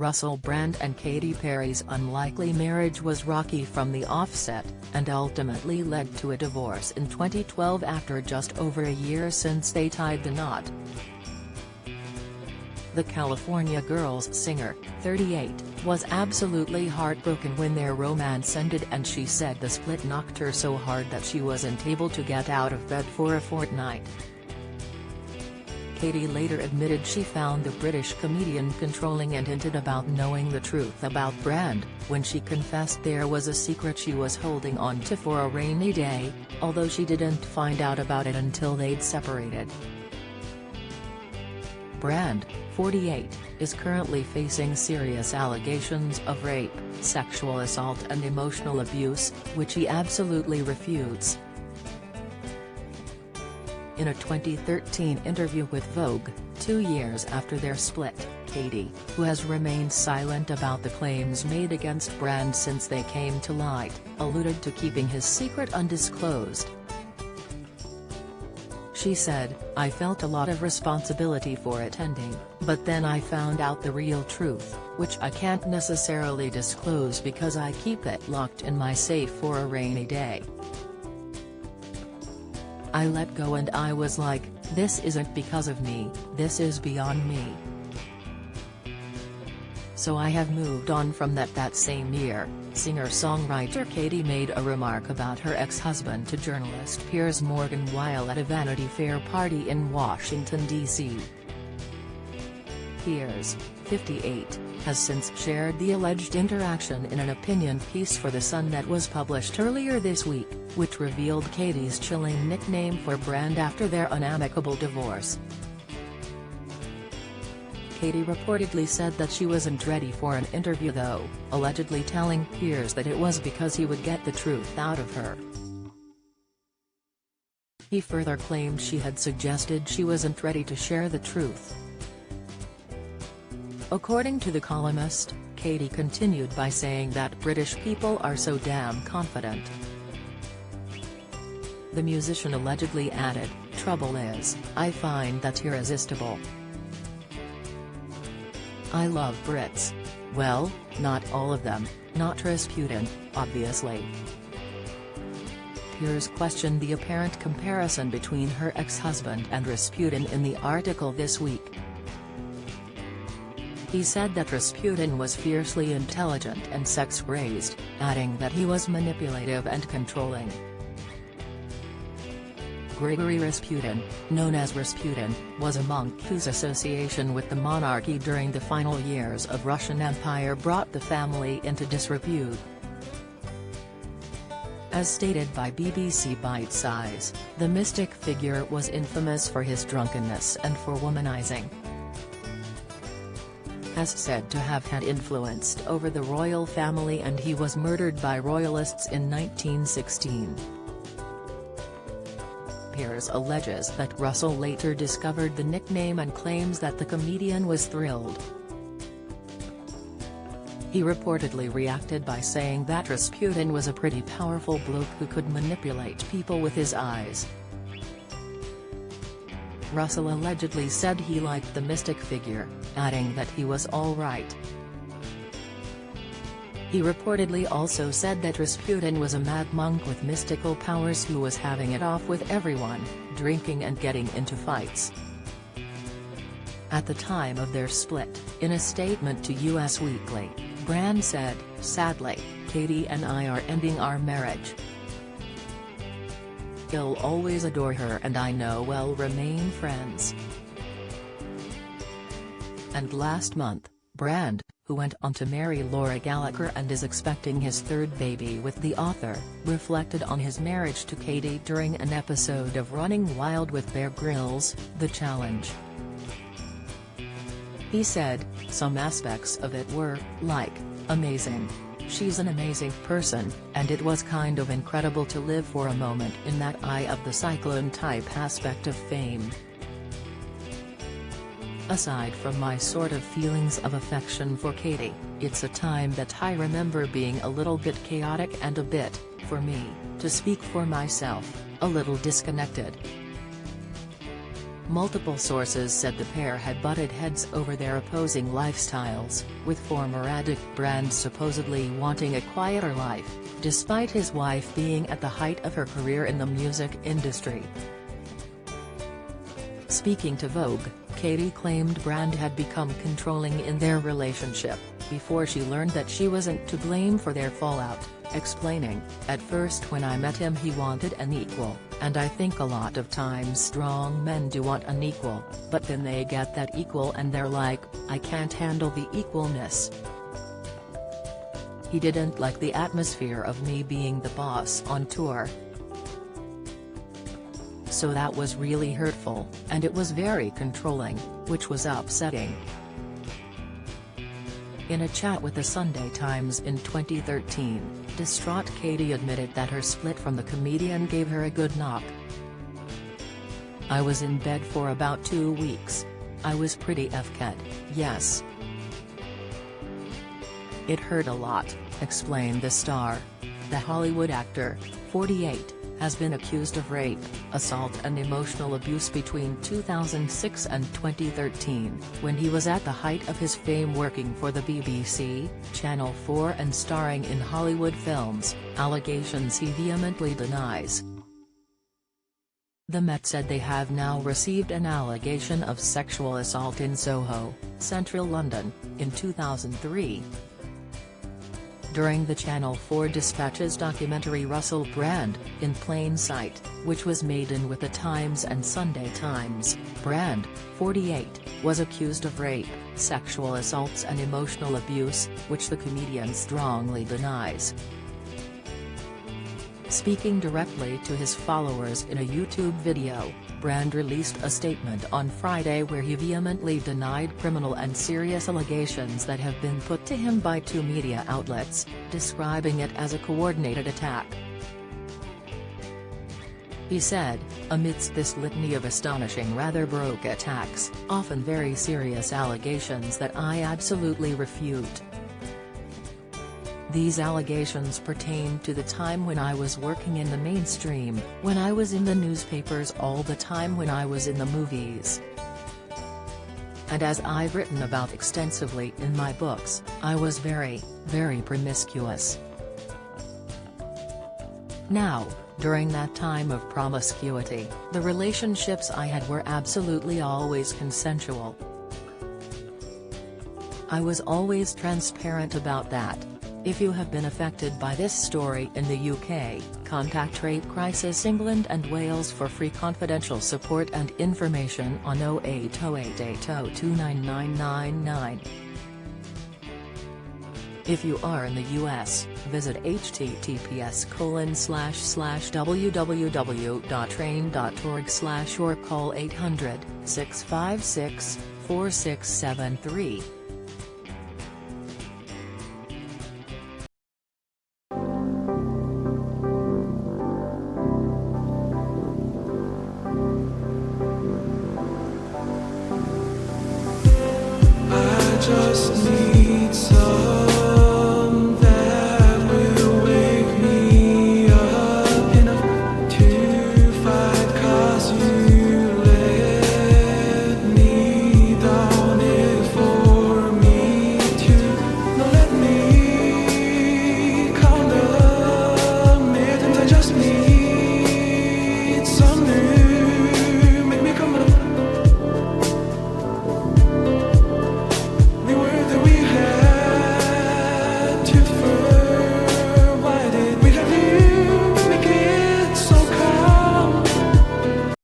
Russell Brand and Katy Perry's unlikely marriage was rocky from the offset, and ultimately led to a divorce in 2012 after just over a year since they tied the knot. The California Girls singer, 38, was absolutely heartbroken when their romance ended, and she said the split knocked her so hard that she wasn't able to get out of bed for a fortnight. Katy later admitted she found the British comedian controlling and hinted about knowing the truth about Brand, when she confessed there was a secret she was holding on to for a rainy day, although she didn't find out about it until they'd separated. Brand, 48, is currently facing serious allegations of rape, sexual assault and emotional abuse, which he absolutely refutes. In a 2013 interview with Vogue, 2 years after their split, Katy, who has remained silent about the claims made against Brand since they came to light, alluded to keeping his secret undisclosed. She said, "I felt a lot of responsibility for it ending, but then I found out the real truth, which I can't necessarily disclose because I keep it locked in my safe for a rainy day. I let go and I was like, this isn't because of me, this is beyond me. So I have moved on from that." That same year, singer-songwriter Katy made a remark about her ex-husband to journalist Piers Morgan while at a Vanity Fair party in Washington, D.C. Piers, 58, has since shared the alleged interaction in an opinion piece for The Sun that was published earlier this week, which revealed Katy's chilling nickname for Brand after their unamicable divorce. Katy reportedly said that she wasn't ready for an interview though, allegedly telling Piers that it was because he would get the truth out of her. He further claimed she had suggested she wasn't ready to share the truth. According to the columnist, Katy continued by saying that British people are so damn confident. The musician allegedly added, "Trouble is, I find that irresistible. I love Brits. Well, not all of them, not Rasputin, obviously." Piers questioned the apparent comparison between her ex-husband and Rasputin in the article this week. He said that Rasputin was fiercely intelligent and sex-crazed, adding that he was manipulative and controlling. Grigory Rasputin, known as Rasputin, was a monk whose association with the monarchy during the final years of Russian Empire brought the family into disrepute. As stated by BBC Bitesize, the mystic figure was infamous for his drunkenness and for womanizing. As said to have had influenced over the royal family, and he was murdered by royalists in 1916. Piers alleges that Russell later discovered the nickname and claims that the comedian was thrilled. He reportedly reacted by saying that Rasputin was a pretty powerful bloke who could manipulate people with his eyes. Russell allegedly said he liked the mystic figure, adding that he was all right. He reportedly also said that Rasputin was a mad monk with mystical powers who was having it off with everyone, drinking and getting into fights. At the time of their split, in a statement to US Weekly, Brand said, "Sadly, Katy and I are ending our marriage. He'll always adore her and I know we'll remain friends." And last month, Brand, who went on to marry Laura Gallagher and is expecting his third baby with the author, reflected on his marriage to Katy during an episode of Running Wild with Bear Grylls, The Challenge. He said, "Some aspects of it were, like, amazing. She's an amazing person, and it was kind of incredible to live for a moment in that eye of the cyclone type aspect of fame. Aside from my sort of feelings of affection for Katy, it's a time that I remember being a little bit chaotic and a bit, for me, to speak for myself, a little disconnected." Multiple sources said the pair had butted heads over their opposing lifestyles, with former addict Brand supposedly wanting a quieter life, despite his wife being at the height of her career in the music industry. Speaking to Vogue, Katy claimed Brand had become controlling in their relationship, before she learned that she wasn't to blame for their fallout, explaining, "At first when I met him he wanted an equal, and I think a lot of times strong men do want an equal, but then they get that equal and they're like, I can't handle the equalness. He didn't like the atmosphere of me being the boss on tour. So that was really hurtful, and it was very controlling, which was upsetting." In a chat with the Sunday Times in 2013, distraught Katy admitted that her split from the comedian gave her a good knock. "I was in bed for about 2 weeks. I was pretty FK'd, yes. It hurt a lot," explained the star. The Hollywood actor, 48, has been accused of rape, assault and emotional abuse between 2006 and 2013, when he was at the height of his fame working for the BBC, Channel 4 and starring in Hollywood films, allegations he vehemently denies. The Met said they have now received an allegation of sexual assault in Soho, central London, in 2003. During the Channel 4 Dispatches documentary Russell Brand, In Plain Sight, which was made in with the Times and Sunday Times, Brand, 48, was accused of rape, sexual assaults and emotional abuse, which the comedian strongly denies. Speaking directly to his followers in a YouTube video, Brand released a statement on Friday where he vehemently denied criminal and serious allegations that have been put to him by 2 media outlets, describing it as a coordinated attack. He said, "Amidst this litany of astonishing rather broke attacks, often very serious allegations that I absolutely refute. These allegations pertain to the time when I was working in the mainstream, when I was in the newspapers all the time, when I was in the movies. And as I've written about extensively in my books, I was very, very promiscuous. Now, during that time of promiscuity, the relationships I had were absolutely always consensual. I was always transparent about that. If you have been affected by this story in the UK, contact Rape Crisis England and Wales for free confidential support and information on 080880299999. If you are in the US, visit https://www.train.org/ or call 800-656-4673. Just need